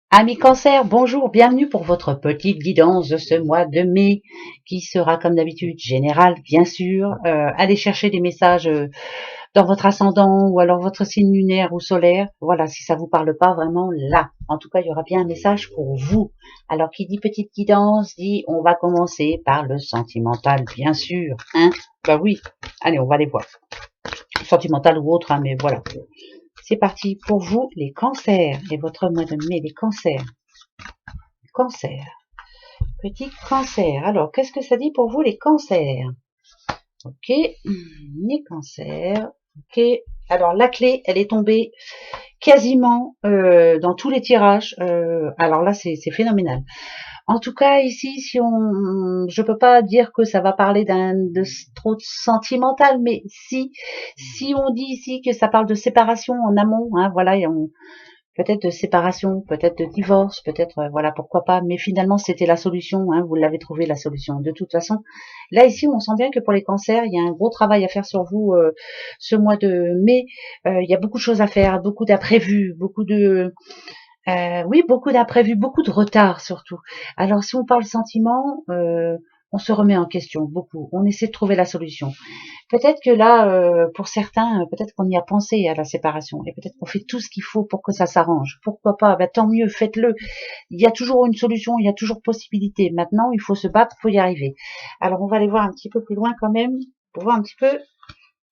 Amis Cancer, bonjour, bienvenue pour votre petite guidance de ce mois de mai qui sera comme d'habitude générale, bien sûr. Allez chercher des messages dans votre ascendant ou alors votre signe lunaire ou solaire. Voilà, si ça vous parle pas vraiment là. En tout cas, il y aura bien un message pour vous. Alors, qui dit petite guidance, dit on va commencer par le sentimental, bien sûr. Hein, bah oui, allez, on va les voir. Sentimental ou autre, hein, mais voilà. C'est parti pour vous, les cancers, et votre mois de mai, les cancers. Cancer. Petit cancer. Alors, qu'est-ce que ça dit pour vous, les cancers? Ok, les cancers. Ok, alors la clé, elle est tombée quasiment dans tous les tirages. Alors là, c'est phénoménal. En tout cas, ici, si je peux pas dire que ça va parler de trop sentimental, mais si on dit ici que ça parle de séparation en amont, hein, voilà, peut-être de séparation, peut-être de divorce, peut-être, voilà, pourquoi pas, mais finalement c'était la solution, hein, vous l'avez trouvé la solution. De toute façon, là ici on sent bien que pour les cancers, il y a un gros travail à faire sur vous ce mois de mai. Il y a beaucoup de choses à faire, beaucoup d'imprévus, beaucoup d'imprévus, beaucoup de retard surtout. Alors si on parle sentiment, on se remet en question beaucoup, on essaie de trouver la solution. Peut-être que là, pour certains, peut-être qu'on y a pensé à la séparation et peut-être qu'on fait tout ce qu'il faut pour que ça s'arrange. Pourquoi pas? Ben, tant mieux, faites-le. Il y a toujours une solution, il y a toujours possibilité. Maintenant, il faut se battre pour y arriver. Alors, on va aller voir un petit peu plus loin quand même pour voir un petit peu.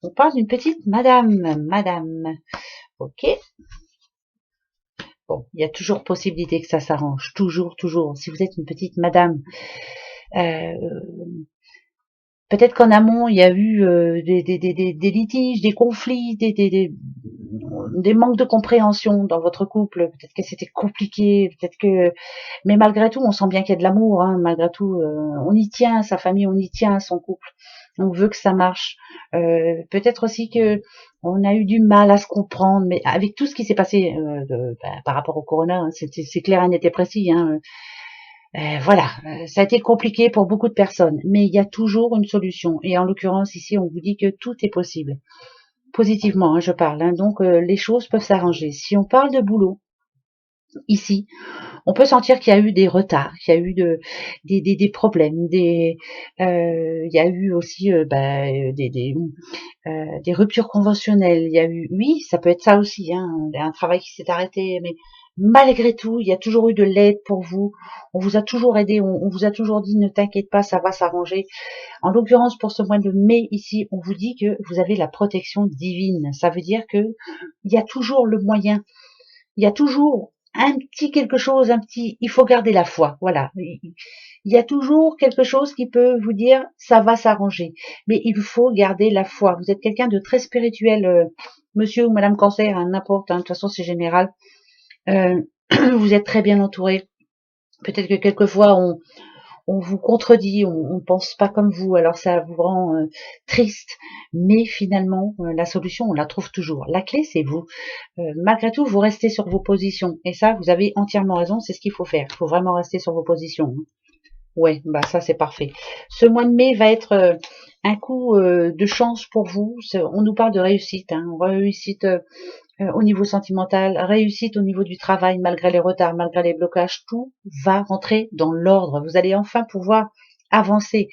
On parle d'une petite madame. Madame. Ok. Bon, il y a toujours possibilité que ça s'arrange. Toujours, toujours. Si vous êtes une petite madame, euh, peut-être qu'en amont, il y a eu des litiges, des conflits, des manques de compréhension dans votre couple. Peut-être que c'était compliqué, peut-être que, mais malgré tout, on sent bien qu'il y a de l'amour. Hein, malgré tout, on y tient à sa famille, on y tient à son couple. On veut que ça marche. Peut-être aussi que on a eu du mal à se comprendre, mais avec tout ce qui s'est passé par rapport au corona, hein, c'est clair et net et précis. Hein, voilà, ça a été compliqué pour beaucoup de personnes, mais il y a toujours une solution. Et en l'occurrence, ici, on vous dit que tout est possible. Positivement, hein, je parle. Hein, donc, les choses peuvent s'arranger. Si on parle de boulot, ici, on peut sentir qu'il y a eu des retards, qu'il y a eu des problèmes, il y a eu aussi des ruptures conventionnelles. Il y a eu, oui, ça peut être ça aussi, hein, un travail qui s'est arrêté, mais malgré tout, il y a toujours eu de l'aide pour vous. On vous a toujours aidé, on vous a toujours dit ne t'inquiète pas, ça va s'arranger. En l'occurrence, pour ce mois de mai ici, on vous dit que vous avez la protection divine. Ça veut dire que il y a toujours le moyen, il y a toujours un petit quelque chose, il faut garder la foi. Voilà. Il y a toujours quelque chose qui peut vous dire ça va s'arranger, mais il faut garder la foi. Vous êtes quelqu'un de très spirituel, monsieur ou madame Cancer, hein, n'importe, hein, de toute façon c'est général. Euh, vous êtes très bien entouré. Peut-être que quelquefois on vous contredit, on ne pense pas comme vous, alors ça vous rend triste, mais finalement la solution on la trouve toujours. La clé c'est vous. Malgré tout vous restez sur vos positions et ça vous avez entièrement raison, c'est ce qu'il faut faire. Il faut vraiment rester sur vos positions. Hein. Ouais, bah ça c'est parfait. Ce mois de mai va être un coup de chance pour vous. On nous parle de réussite, hein, réussite au niveau sentimental, réussite au niveau du travail, malgré les retards, malgré les blocages, tout va rentrer dans l'ordre. Vous allez enfin pouvoir avancer,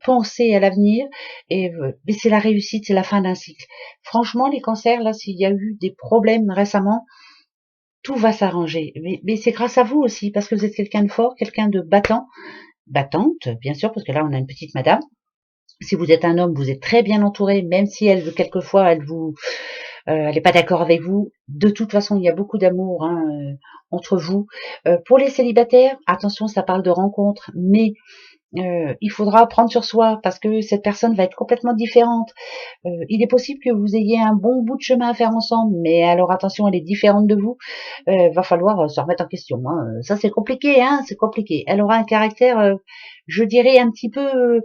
penser à l'avenir, mais c'est la réussite, c'est la fin d'un cycle. Franchement, les cancers, là, s'il y a eu des problèmes récemment, tout va s'arranger. Mais c'est grâce à vous aussi, parce que vous êtes quelqu'un de fort, quelqu'un de battant, battante, bien sûr, parce que là, on a une petite madame. Si vous êtes un homme, vous êtes très bien entouré, même si quelquefois, elle n'est pas d'accord avec vous. De toute façon, il y a beaucoup d'amour hein, entre vous. Pour les célibataires, attention, ça parle de rencontres, mais il faudra prendre sur soi parce que cette personne va être complètement différente. Il est possible que vous ayez un bon bout de chemin à faire ensemble, mais alors attention, elle est différente de vous. Va falloir se remettre en question. Hein. Ça, c'est compliqué, hein, c'est compliqué. Elle aura un caractère, je dirais, un petit peu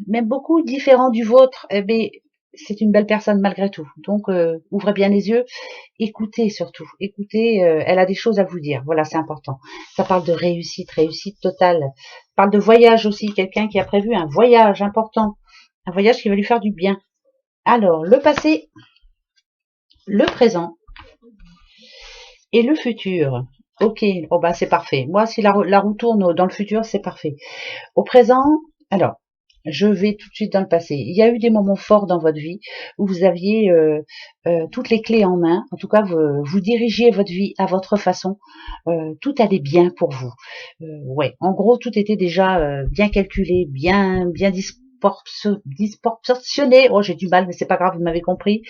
même beaucoup différent du vôtre, mais c'est une belle personne malgré tout. Donc, ouvrez bien les yeux, écoutez surtout, écoutez, elle a des choses à vous dire. Voilà, c'est important. Ça parle de réussite, réussite totale. Ça parle de voyage aussi, quelqu'un qui a prévu un voyage important, un voyage qui va lui faire du bien. Alors, le passé, le présent et le futur. Ok, oh bah c'est parfait. Moi, si la roue tourne dans le futur, c'est parfait. Au présent, alors, je vais tout de suite dans le passé. Il y a eu des moments forts dans votre vie où vous aviez toutes les clés en main. En tout cas, vous dirigiez votre vie à votre façon. Tout allait bien pour vous. Ouais, en gros, tout était déjà bien calculé, bien disproportionné. Oh, j'ai du mal, mais c'est pas grave, vous m'avez compris.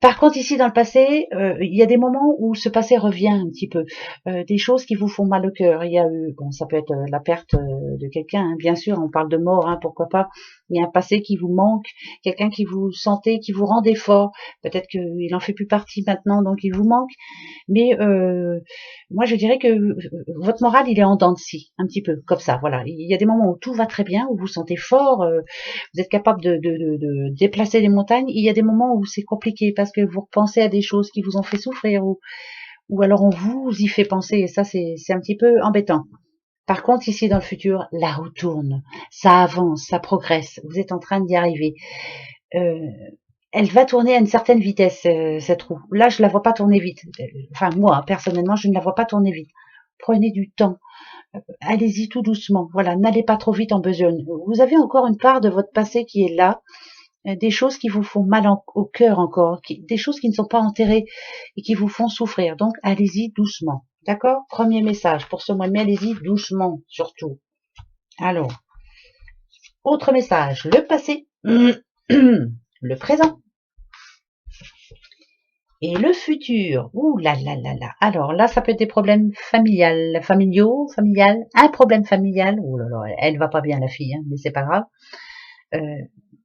Par contre, ici, dans le passé, il y a des moments où ce passé revient un petit peu. Des choses qui vous font mal au cœur. Il y a eu, bon, ça peut être la perte de quelqu'un, hein, bien sûr, on parle de mort, hein, pourquoi pas. Il y a un passé qui vous manque, quelqu'un qui vous sentez, qui vous rendait fort. Peut-être qu'il en fait plus partie maintenant, donc il vous manque. Mais moi, je dirais que votre moral, il est en dents de scie, un petit peu, comme ça. Voilà. Il y a des moments où tout va très bien, où vous vous sentez fort, vous êtes capable de déplacer les montagnes. Il y a des moments où c'est compliqué parce que vous repensez à des choses qui vous ont fait souffrir ou alors on vous y fait penser. Et ça, c'est un petit peu embêtant. Par contre, ici dans le futur, la roue tourne, ça avance, ça progresse. Vous êtes en train d'y arriver. Euh, Elle va tourner à une certaine vitesse, cette roue. Là, je la vois pas tourner vite. Enfin, moi, personnellement, je ne la vois pas tourner vite. Prenez du temps. Allez-y tout doucement. Voilà, n'allez pas trop vite en besogne. Vous avez encore une part de votre passé qui est là, des choses qui vous font mal au cœur encore, des choses qui ne sont pas enterrées et qui vous font souffrir. Donc, allez-y doucement. D'accord? Premier message pour ce mois de mai, allez-y doucement, surtout. Alors, autre message, le passé, le présent. Et le futur, ouh là là là là. Alors là, ça peut être des problèmes familial, un problème familial. Ouh là là, elle va pas bien la fille, hein, mais c'est pas grave. Euh,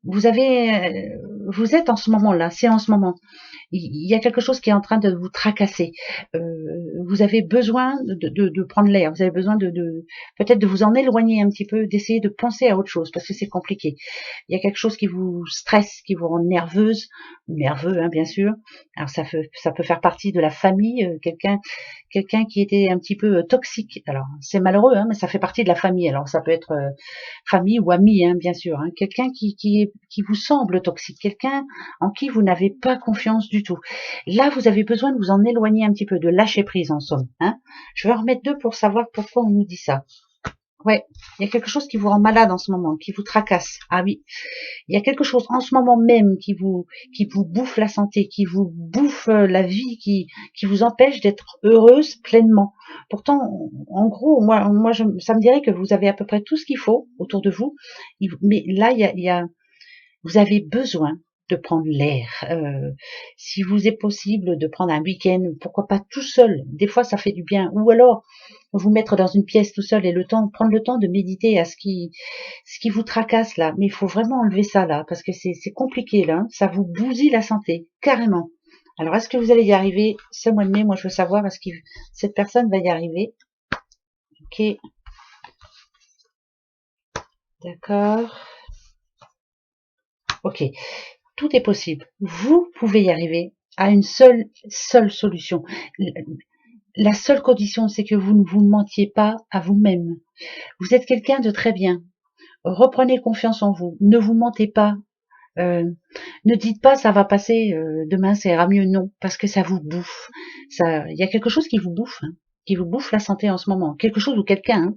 vous êtes en ce moment-là, c'est en ce moment. Il y a quelque chose qui est en train de vous tracasser. Vous avez besoin de prendre l'air. Vous avez besoin peut-être de vous en éloigner un petit peu, d'essayer de penser à autre chose parce que c'est compliqué. Il y a quelque chose qui vous stresse, qui vous rend nerveuse, ou nerveux, hein, bien sûr. Alors ça peut faire partie de la famille, quelqu'un qui était un petit peu toxique. Alors c'est malheureux, hein, mais ça fait partie de la famille. Alors ça peut être famille ou ami, hein, bien sûr. Hein, quelqu'un qui vous semble toxique, quelqu'un en qui vous n'avez pas confiance du tout. Là, vous avez besoin de vous en éloigner un petit peu, de lâcher prise en somme. Hein. Je vais en remettre deux pour savoir pourquoi on nous dit ça. Ouais, il y a quelque chose qui vous rend malade en ce moment, qui vous tracasse. Ah oui, il y a quelque chose en ce moment même qui vous bouffe la santé, qui vous bouffe la vie, qui vous empêche d'être heureuse pleinement. Pourtant, en gros, ça me dirait que vous avez à peu près tout ce qu'il faut autour de vous. Mais là, vous avez besoin de prendre l'air. Si vous est possible de prendre un week-end, pourquoi pas tout seul. Des fois, ça fait du bien. Ou alors, vous mettre dans une pièce tout seul et prendre le temps de méditer à ce qui vous tracasse là. Mais il faut vraiment enlever ça là, parce que c'est compliqué là. Ça vous bousille la santé, carrément. Alors, est-ce que vous allez y arriver ce mois de mai? Moi, je veux savoir, est-ce que cette personne va y arriver? Ok, d'accord. Ok, tout est possible. Vous pouvez y arriver à une seule solution. La seule condition, c'est que vous ne vous mentiez pas à vous-même. Vous êtes quelqu'un de très bien. Reprenez confiance en vous. Ne vous mentez pas. Euh, ne dites pas ça va passer, demain ça ira mieux. Non, parce que ça vous bouffe. Il y a quelque chose qui vous bouffe, hein, qui vous bouffe la santé en ce moment. Quelque chose ou quelqu'un.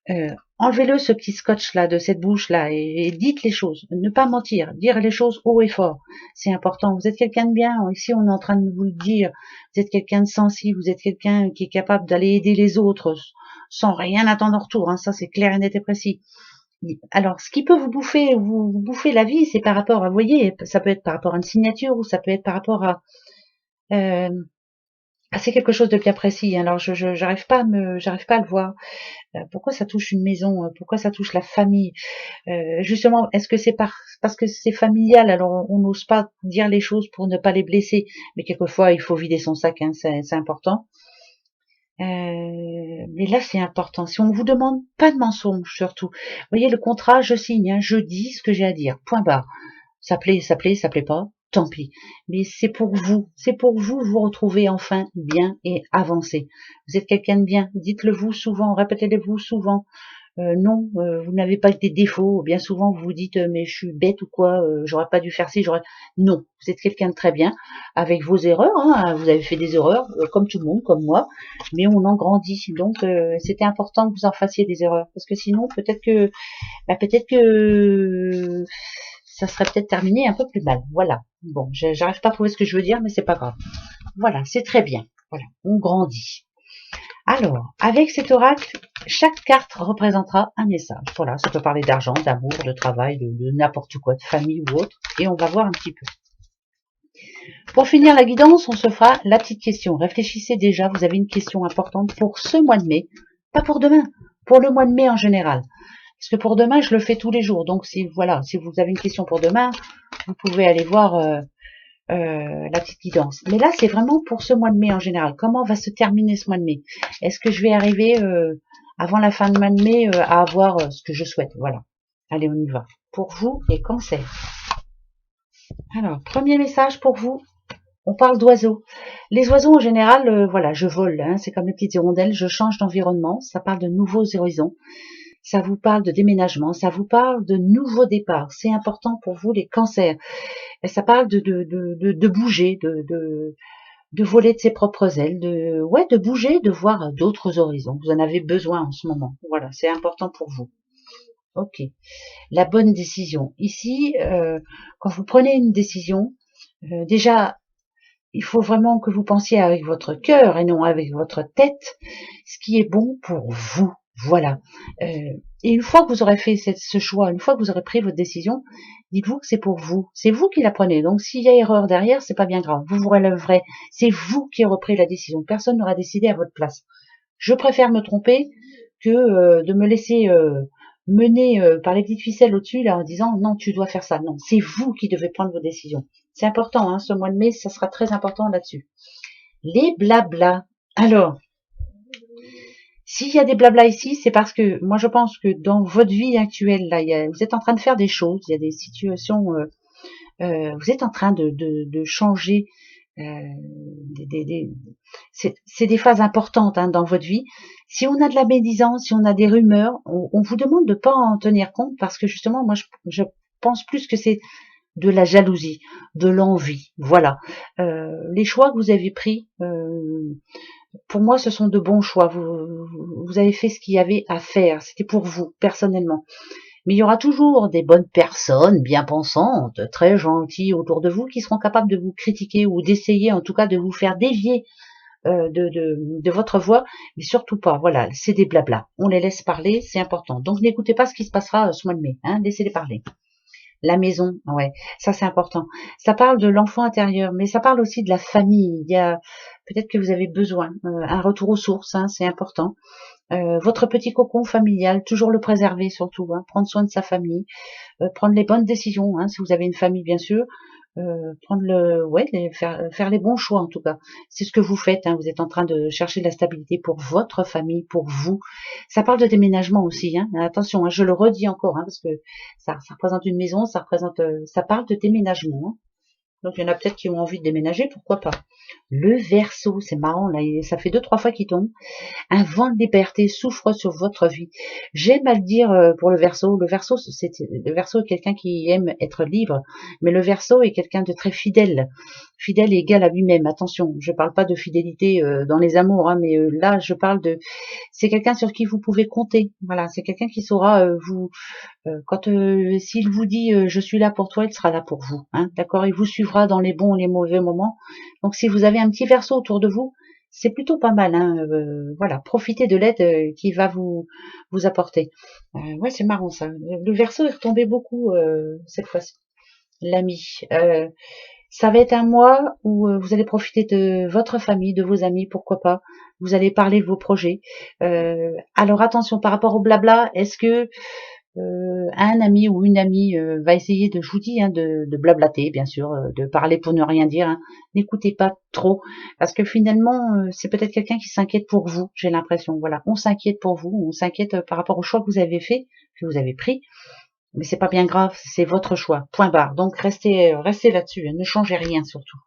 Hein. Enlevez-le ce petit scotch là de cette bouche là et dites les choses. Ne pas mentir, dire les choses haut et fort. C'est important. Vous êtes quelqu'un de bien. Ici on est en train de vous le dire. Vous êtes quelqu'un de sensible. Vous êtes quelqu'un qui est capable d'aller aider les autres sans rien attendre en retour. Hein. Ça c'est clair et net et précis. Alors, ce qui peut vous bouffer la vie, c'est par rapport à, vous voyez, ça peut être par rapport à une signature ou ça peut être par rapport à, euh, c'est quelque chose de bien précis. Alors, j'arrive pas j'arrive pas à le voir. Pourquoi ça touche une maison? Pourquoi ça touche la famille? Justement, est-ce que c'est parce que c'est familial? Alors, on n'ose pas dire les choses pour ne pas les blesser. Mais quelquefois, il faut vider son sac, hein, c'est important. Mais là, c'est important. Si on vous demande pas de mensonge, surtout. Vous voyez, le contrat, je signe, hein, je dis ce que j'ai à dire. Point barre. Ça plaît pas, tant pis. Mais c'est pour vous vous retrouver enfin bien et avancer. Vous êtes quelqu'un de bien, dites-le vous souvent, répétez-le vous souvent. Non, vous n'avez pas des défauts. Bien souvent, vous vous dites mais je suis bête ou quoi, j'aurais pas dû faire ci, j'aurais. Non, vous êtes quelqu'un de très bien, avec vos erreurs. Hein, vous avez fait des erreurs, comme tout le monde, comme moi, mais on en grandit. Donc, c'était important que vous en fassiez des erreurs, parce que sinon, peut-être que ça serait peut-être terminé un peu plus mal. Voilà. Bon, j'arrive pas à trouver ce que je veux dire, mais c'est pas grave. Voilà, c'est très bien. Voilà, on grandit. Alors, avec cet oracle, chaque carte représentera un message. Voilà, ça peut parler d'argent, d'amour, de travail, de n'importe quoi, de famille ou autre. Et on va voir un petit peu. Pour finir la guidance, on se fera la petite question. Réfléchissez déjà, vous avez une question importante pour ce mois de mai. Pas pour demain, pour le mois de mai en général. Parce que pour demain, je le fais tous les jours. Donc, si vous avez une question pour demain, vous pouvez aller voir la petite guidance. Mais là, c'est vraiment pour ce mois de mai en général. Comment va se terminer ce mois de mai? Est-ce que je vais arriver avant la fin de mois de mai à avoir ce que je souhaite? Voilà. Allez, on y va. Pour vous, les cancers. Alors, premier message pour vous. On parle d'oiseaux. Les oiseaux, en général, voilà, je vole. Hein, c'est comme les petites hirondelles. Je change d'environnement. Ça parle de nouveaux horizons. Ça vous parle de déménagement. Ça vous parle de nouveaux départs. C'est important pour vous, les cancers. Et ça parle de bouger, de voler de ses propres ailes, de bouger, de voir d'autres horizons. Vous en avez besoin en ce moment. Voilà, c'est important pour vous. Ok. La bonne décision. Ici, quand vous prenez une décision, déjà, il faut vraiment que vous pensiez avec votre cœur et non avec votre tête, ce qui est bon pour vous. Voilà. Et une fois que vous aurez fait ce choix, une fois que vous aurez pris votre décision, dites-vous que c'est pour vous. C'est vous qui la prenez. Donc s'il y a erreur derrière, c'est pas bien grave. Vous vous relèverez. C'est vous qui aurez pris la décision. Personne n'aura décidé à votre place. Je préfère me tromper que de me laisser mener par les petites ficelles au-dessus là en disant non, tu dois faire ça. Non, c'est vous qui devez prendre vos décisions. C'est important, hein, ce mois de mai, ça sera très important là-dessus. Les blablas. Alors, s'il y a des blablas ici, c'est parce que moi je pense que dans votre vie actuelle, là, vous êtes en train de faire des choses, il y a des situations, vous êtes en train de changer. C'est des phases importantes hein, dans votre vie. Si on a de la médisance, si on a des rumeurs, on vous demande de pas en tenir compte parce que justement, moi je pense plus que c'est de la jalousie, de l'envie. Voilà. Les choix que vous avez pris, pour moi, ce sont de bons choix. Vous avez fait ce qu'il y avait à faire. C'était pour vous, personnellement. Mais il y aura toujours des bonnes personnes, bien pensantes, très gentilles autour de vous, qui seront capables de vous critiquer ou d'essayer, en tout cas, de vous faire dévier de votre voix, mais surtout pas. Voilà, c'est des blablas. On les laisse parler, c'est important. Donc n'écoutez pas ce qui se passera ce mois de mai. Hein, laissez-les parler. La maison, ouais, ça c'est important. Ça parle de l'enfant intérieur, mais ça parle aussi de la famille. Il y a peut-être que vous avez besoin un retour aux sources, hein, c'est important. Votre petit cocon familial, toujours le préserver surtout, hein, prendre soin de sa famille, prendre les bonnes décisions, hein, si vous avez une famille bien sûr, faire les bons choix en tout cas. C'est ce que vous faites, hein, vous êtes en train de chercher de la stabilité pour votre famille, pour vous. Ça parle de déménagement aussi, hein, attention, hein, je le redis encore, hein, parce que ça représente une maison, ça parle de déménagement. Hein. Donc il y en a peut-être qui ont envie de déménager, pourquoi pas. Le Verseau, c'est marrant, là, ça fait 2-3 fois qu'il tombe. Un vent de liberté souffre sur votre vie. J'aime à le dire pour le Verseau. Le Verseau est quelqu'un qui aime être libre, mais le Verseau est quelqu'un de très fidèle. Fidèle et égal à lui-même. Attention, je parle pas de fidélité dans les amours, hein, mais là, je parle de... C'est quelqu'un sur qui vous pouvez compter. Voilà, c'est quelqu'un qui saura vous... quand s'il vous dit je suis là pour toi, il sera là pour vous. Hein, d'accord. Il vous suivra dans les bons et les mauvais moments. Donc si vous avez un petit Verseau autour de vous, c'est plutôt pas mal. Hein, voilà, profitez de l'aide qu'il va vous apporter. Ouais, c'est marrant ça. Le Verseau est retombé beaucoup cette fois-ci. L'ami. Ça va être un mois où vous allez profiter de votre famille, de vos amis, pourquoi pas. Vous allez parler de vos projets. Alors attention par rapport au blabla, est-ce que un ami ou une amie va essayer de, je vous dis, hein, de blablater, bien sûr, de parler pour ne rien dire. Hein. N'écoutez pas trop, parce que finalement, c'est peut-être quelqu'un qui s'inquiète pour vous. J'ai l'impression, voilà, on s'inquiète pour vous, on s'inquiète par rapport au choix que vous avez fait, que vous avez pris. Mais c'est pas bien grave, c'est votre choix. Point barre. Donc restez là-dessus, hein, ne changez rien surtout.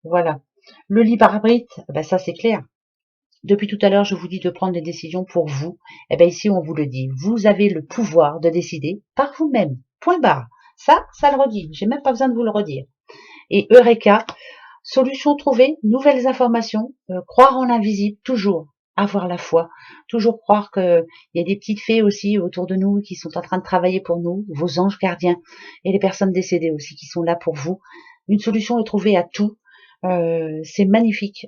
Voilà. Le libre arbitre, ben ça c'est clair. Depuis tout à l'heure, je vous dis de prendre des décisions pour vous. Eh bien ici, on vous le dit. Vous avez le pouvoir de décider par vous-même. Point barre. Ça le redit. J'ai même pas besoin de vous le redire. Et Eureka, solution trouvée, nouvelles informations, croire en l'invisible, toujours avoir la foi, toujours croire qu'il y a des petites fées aussi autour de nous qui sont en train de travailler pour nous, vos anges gardiens et les personnes décédées aussi qui sont là pour vous. Une solution est trouvée à tout. C'est magnifique.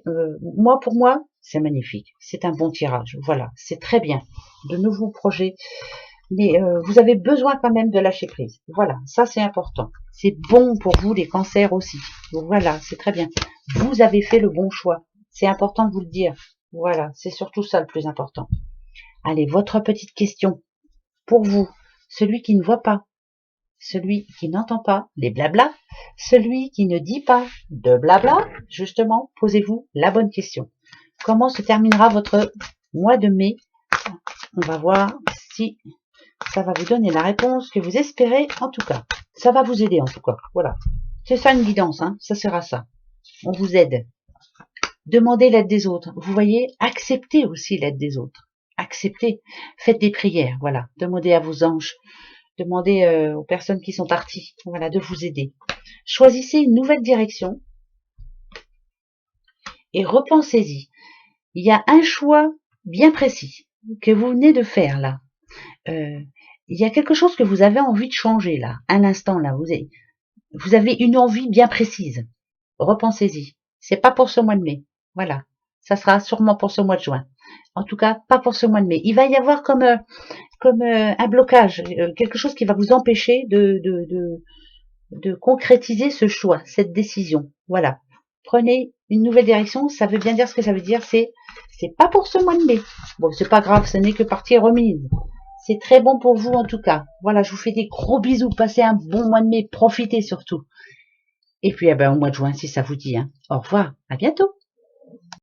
Pour moi, c'est magnifique. C'est un bon tirage. Voilà, c'est très bien. De nouveaux projets. Mais vous avez besoin quand même de lâcher prise. Voilà, ça c'est important. C'est bon pour vous, les cancers aussi. Donc voilà, c'est très bien. Vous avez fait le bon choix. C'est important de vous le dire. Voilà, c'est surtout ça le plus important. Allez, votre petite question. Pour vous, celui qui ne voit pas, celui qui n'entend pas les blabla, celui qui ne dit pas de blabla, justement, posez-vous la bonne question. Comment se terminera votre mois de mai? On va voir si ça va vous donner la réponse que vous espérez, en tout cas. Ça va vous aider, en tout cas. Voilà. C'est ça une guidance, hein. Ça sera ça. On vous aide. Demandez l'aide des autres. Vous voyez, acceptez aussi l'aide des autres. Acceptez. Faites des prières, voilà. Demandez à vos anges. Demandez aux personnes qui sont parties, voilà, de vous aider. Choisissez une nouvelle direction et repensez-y. Il y a un choix bien précis que vous venez de faire là. Il y a quelque chose que vous avez envie de changer là, à l'instant là. Vous avez une envie bien précise. Repensez-y. C'est pas pour ce mois de mai. Voilà. Ça sera sûrement pour ce mois de juin. En tout cas, pas pour ce mois de mai. Il va y avoir comme un blocage, quelque chose qui va vous empêcher de concrétiser ce choix, cette décision. Voilà. Prenez une nouvelle direction. Ça veut bien dire ce que ça veut dire. C'est pas pour ce mois de mai. Bon, c'est pas grave. Ce n'est que partie remise. C'est très bon pour vous en tout cas. Voilà, je vous fais des gros bisous. Passez un bon mois de mai. Profitez surtout. Et puis, au mois de juin, si ça vous dit. Hein. Au revoir. À bientôt.